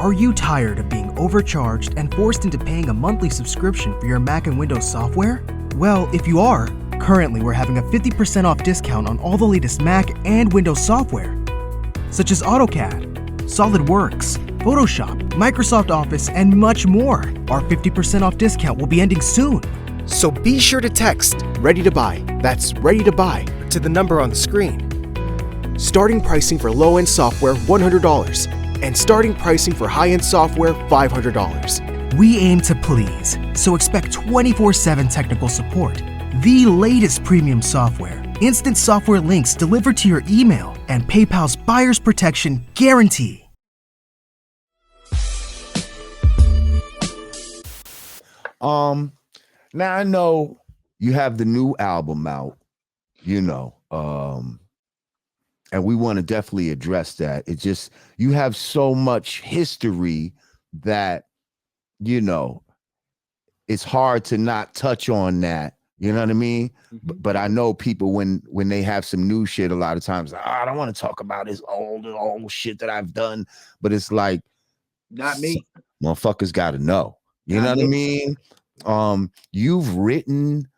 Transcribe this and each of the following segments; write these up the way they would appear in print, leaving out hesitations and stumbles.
Are you tired of being overcharged and forced into paying a monthly subscription for your Mac and Windows software? Well, if you are, currently we're having a 50% off discount on all the latest Mac and Windows software, such as AutoCAD, SolidWorks, Photoshop, Microsoft Office, and much more. Our 50% off discount will be ending soon. So be sure to text Ready to Buy, that's Ready to Buy, to the number on the screen. Starting pricing for low-end software, $100. And starting pricing for high-end software, $500. We aim to please, so expect 24/7 technical support, the latest premium software, instant software links delivered to your email, and PayPal's buyer's protection guarantee. Now I know you have the new album out, and we want to definitely address that. It's just you have so much history that it's hard to not touch on that. You know what I mean? Mm-hmm. But I know people when they have some new shit, a lot of times I don't want to talk about this old shit that I've done. But it's like, not me. Motherfuckers got to know. You know what I mean? You've written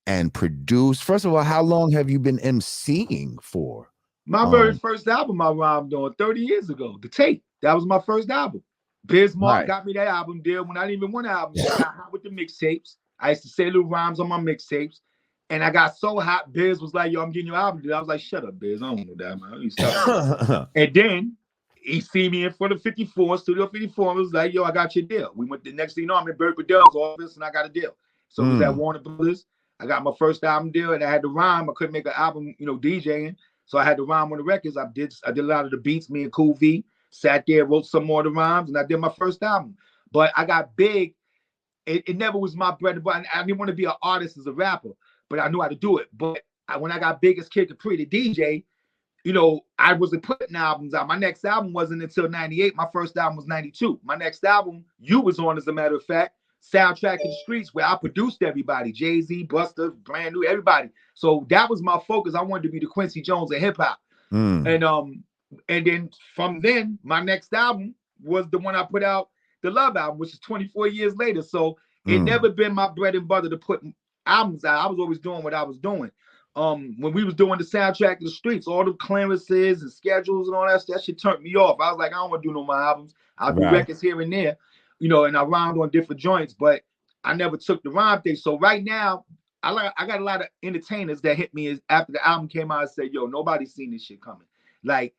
and produced. First of all, how long have you been emceeing for? My very first album I rhymed on 30 years ago, The Tape. That was my first album. Biz Mark got me that album deal when I didn't even want an album. I got hot with the mixtapes. I used to say little rhymes on my mixtapes. And I got so hot, Biz was like, yo, I'm getting your album deal. I was like, shut up, Biz. I don't know that, man. And then he see me in front of Studio 54, and was like, yo, I got your deal. We went the next thing you know, I'm in Bert Goodell's office, and I got a deal. So it was at Warner Brothers. I got my first album deal, and I had to rhyme. I couldn't make an album, DJing. So I had to rhyme on the records. I did a lot of the beats. Me and Cool V sat there, wrote some more of the rhymes, and I did my first album. But I got big. It never was my bread and butter. I didn't want to be an artist as a rapper, but I knew how to do it. But when I got big as Kid Capri, the DJ, I wasn't putting albums out. My next album wasn't until 98. My first album was 92. My next album, you was on, as a matter of fact, Soundtrack in the Streets, where I produced everybody, Jay-Z, Busta, Brand New, everybody. So that was my focus. I wanted to be the Quincy Jones of hip hop. And then from then, my next album was the one I put out, the Love album, which is 24 years later. So it never been my bread and butter to put albums out. I was always doing what I was doing. When we was doing the Soundtrack in the Streets, all the clearances and schedules and all that shit turned me off. I was like, I don't want to do no more albums. I'll do records here and there. And I rhymed on different joints, but I never took the rhyme thing. So right now, I got a lot of entertainers that hit me after the album came out and said, yo, nobody's seen this shit coming. Like,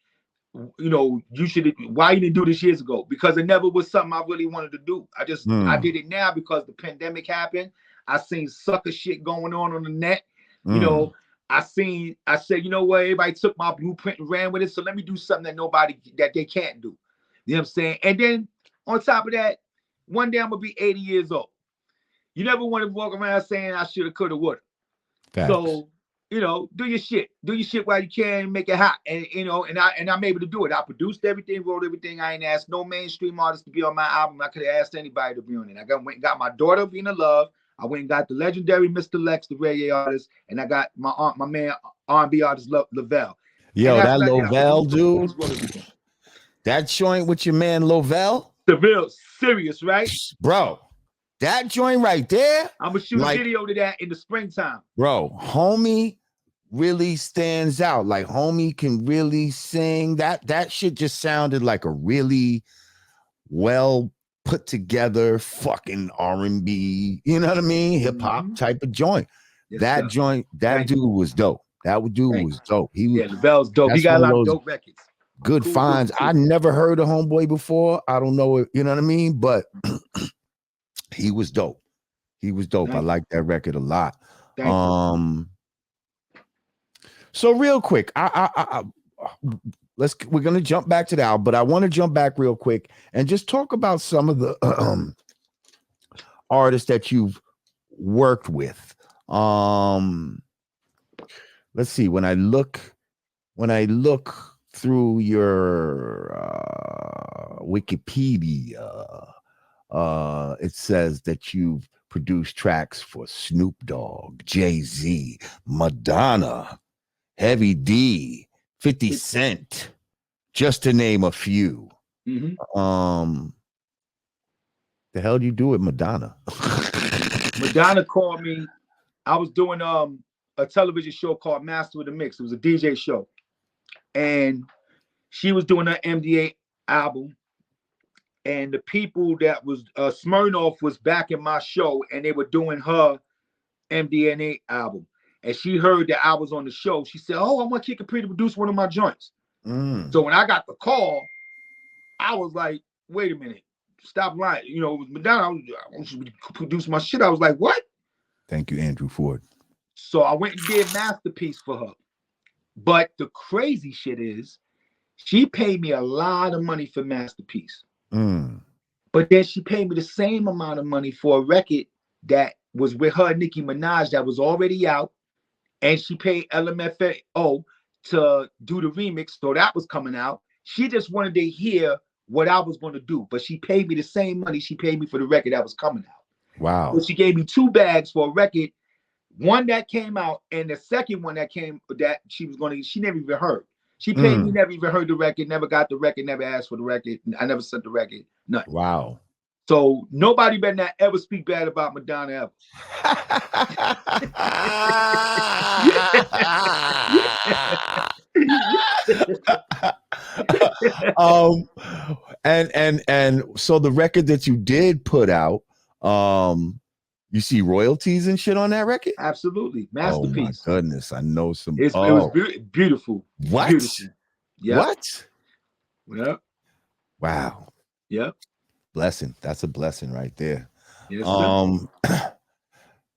you should, why you didn't do this years ago? Because it never was something I really wanted to do. I did it now because the pandemic happened. I seen sucker shit going on the net. I said, you know what? Everybody took my blueprint and ran with it. So let me do something that they can't do. You know what I'm saying? And then on top of that, one day I'm gonna be 80 years old. You never want to walk around saying I shoulda, coulda, woulda. So, do your shit. Do your shit while you can, make it hot. And and I'm able to do it. I produced everything, wrote everything. I ain't asked no mainstream artist to be on my album. I could have asked anybody to be on it. I went and got my daughter Vina Love. I went and got the legendary Mr. Lex, the reggae artist, and I got my man R&B artist Lavelle. Yo, that Lovell dude. That joint with your man Lovell. Seville, serious, right? Bro, that joint right there. I'm gonna shoot a video to that in the springtime. Bro, homie really stands out. Like, homie can really sing. That shit just sounded like a really well put together fucking R&B, you know what I mean? Hip hop type of joint. Yes, that joint, that dude was dope. That dude was dope. Lavelle's dope. He got a lot of dope records. Good finds. I never heard of Homeboy before. I don't know if, you know what I mean? But he was dope. He was dope. I like that record a lot. So real quick, we're gonna jump back to the album, but I want to jump back real quick and just talk about some of the artists that you've worked with. Let's see. When I look through your Wikipedia, it says that you've produced tracks for Snoop Dogg, Jay-Z, Madonna, Heavy D, 50 Cent, just to name a few. The hell do you do with Madonna? Madonna called me. I was doing a television show called Master of the Mix. It was a DJ show. And she was doing her MDA album. And the people that was Smirnoff was back in my show, and they were doing her MDNA album. And she heard that I was on the show. She said, "Oh, I want Kid Capri to produce one of my joints." So when I got the call, I was like, "Wait a minute, stop lying." You know, it was Madonna. I want you to produce my shit. I was like, "What?" Thank you, Andrew Ford. So I went and did Masterpiece for her. But the crazy shit is, she paid me a lot of money for Masterpiece. But then she paid me the same amount of money for a record that was with her, Nicki Minaj, that was already out. And she paid LMFAO to do the remix. So that was coming out. She just wanted to hear what I was going to do. But she paid me the same money she paid me for the record that was coming out. Wow. So she gave me 2 bags for a record. One that came out, and the second one that came that she never even heard. She paid me, never even heard the record, never got the record, never asked for the record. I never sent the record, nothing. Wow. So nobody better not ever speak bad about Madonna ever. And so the record that you did put out, you see royalties and shit on that record? Absolutely. Masterpiece. Oh my goodness. I know some. It was beautiful. What? Beautiful. Yep. What? Yep. Wow. Yep. Blessing. That's a blessing right there. Yes,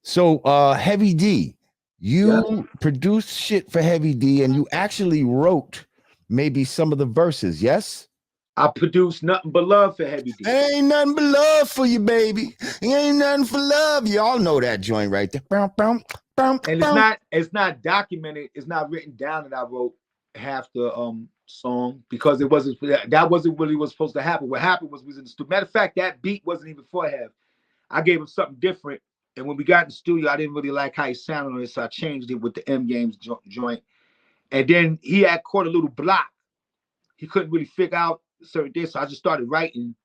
so Heavy D, you produced shit for Heavy D, and you actually wrote maybe some of the verses, yes? I produced Nothing But Love for Heavy D. Ain't nothing but love for you, baby. Ain't nothing for love. Y'all know that joint right there. And it's not documented. It's not written down that I wrote half the song, because it wasn't really what's supposed to happen. What happened was we was in the studio. Matter of fact, that beat wasn't even for Hev. I gave him something different. And when we got in the studio, I didn't really like how he sounded on it, so I changed it with the M Games joint. And then he had caught a little block. He couldn't really figure out certain things, so I just started writing.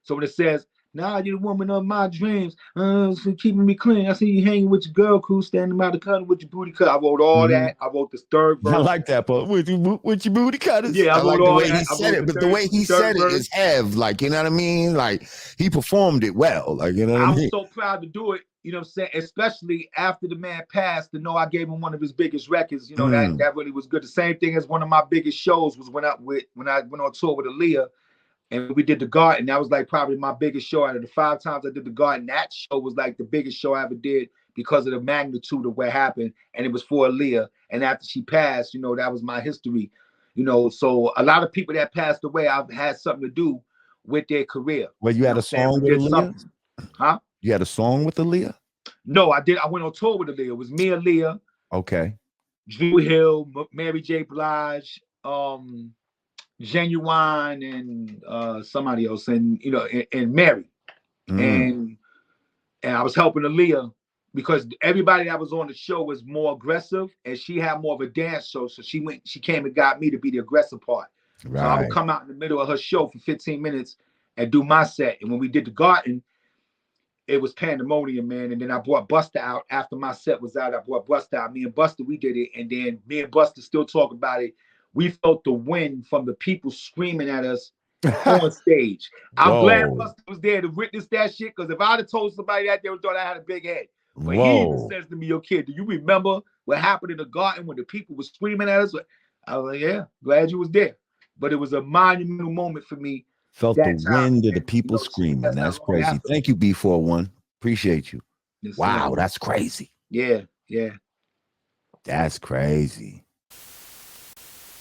So when it says, "Now you're the woman of my dreams, for keeping me clean. I see you hanging with your girl crew, standing by the cutter with your booty cut." I wrote all that. I wrote this third verse. I like that, but with your booty cutters. Yeah, I like wrote the all way that. he said it, but the way he said it is Hev, like, you know what I mean? Like, he performed it well, like, you know what I mean? I was so proud to do it, you know what I'm saying? Especially after the man passed, to know I gave him one of his biggest records. You know, that really was good. The same thing as one of my biggest shows was when I went on tour with Aaliyah. And we did the Garden. That was like probably my biggest show out of the 5 times I did the Garden. That show was like the biggest show I ever did because of the magnitude of what happened. And it was for Aaliyah. And after she passed, you know, that was my history. You know, so a lot of people that passed away, I've had something to do with their career. Well, you had a song with Aaliyah? Huh? You had a song with Aaliyah? No, I did. I went on tour with Aaliyah. It was me, Aaliyah. Okay. Drew Hill, Mary J. Blige, Genuine, and somebody else, and you know, and Mary, and I was helping Aaliyah because everybody that was on the show was more aggressive, and she had more of a dance show, so she came and got me to be the aggressive part. Right. So I would come out in the middle of her show for 15 minutes and do my set, and when we did the Garden, it was pandemonium, man. And then I brought Busta out after my set was out. I brought Busta out. Me and Busta, we did it, and then me and Busta still talk about it. We felt the wind from the people screaming at us on stage. I'm glad Busta was there to witness that shit, because if I'd have told somebody that, they would thought I had a big head. But he even says to me, "Yo, kid, do you remember what happened in the Garden when the people were screaming at us?" I was like, "Yeah, glad you was there." But it was a monumental moment for me. Felt the wind of the people screaming. That's crazy. Thank you, B41. Appreciate you. Yes, wow, that's crazy. Yeah, yeah. That's crazy.